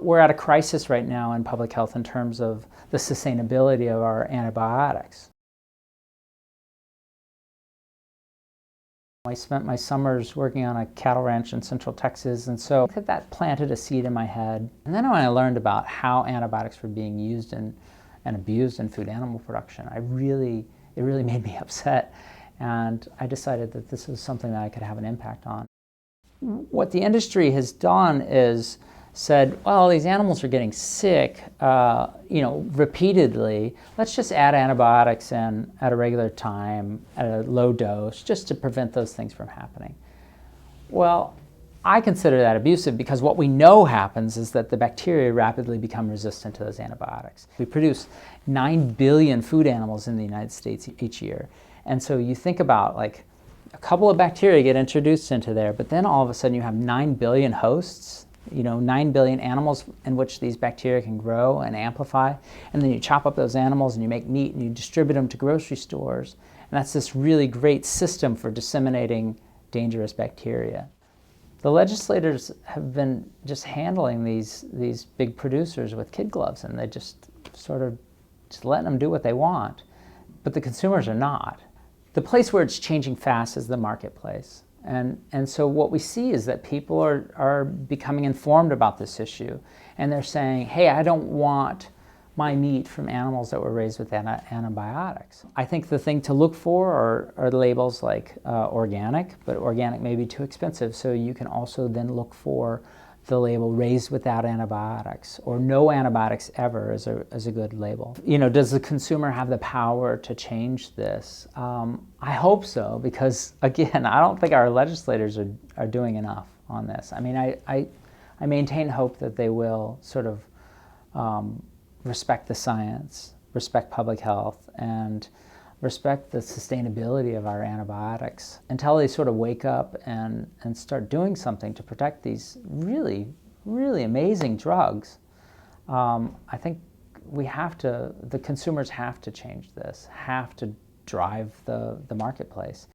we're at a crisis right now in public health in terms of the sustainability of our antibiotics. I spent my summers working on a cattle ranch in Central Texas, and so I think that planted a seed in my head. And then when I learned about how antibiotics were being used and abused in food animal production, it really made me upset. And I decided that this was something that I could have an impact on. What the industry has done is said, well, these animals are getting sick, repeatedly. Let's just add antibiotics in at a regular time, at a low dose, just to prevent those things from happening. Well, I consider that abusive because what we know happens is that the bacteria rapidly become resistant to those antibiotics. We produce 9 billion food animals in the United States each year. And so you think about like a couple of bacteria get introduced into there, but then all of a sudden you have 9 billion hosts, 9 billion animals in which these bacteria can grow and amplify. And then you chop up those animals and you make meat and you distribute them to grocery stores. And that's this really great system for disseminating dangerous bacteria. The legislators have been just handling these big producers with kid gloves, and they just sort of just letting them do what they want. But the consumers are not. The place where it's changing fast is the marketplace. And so what we see is that people are becoming informed about this issue. And they're saying, hey, I don't want my meat from animals that were raised with antibiotics. I think the thing to look for are labels like organic, but organic may be too expensive. So you can also then look for the label raised without antibiotics, or no antibiotics ever is a good label. Does the consumer have the power to change this? I hope so, because again, I don't think our legislators are doing enough on this. I mean, I maintain hope that they will sort of respect the science, respect public health, and respect the sustainability of our antibiotics until they sort of wake up and start doing something to protect these really, really amazing drugs. I think the consumers have to change this, have to drive the marketplace.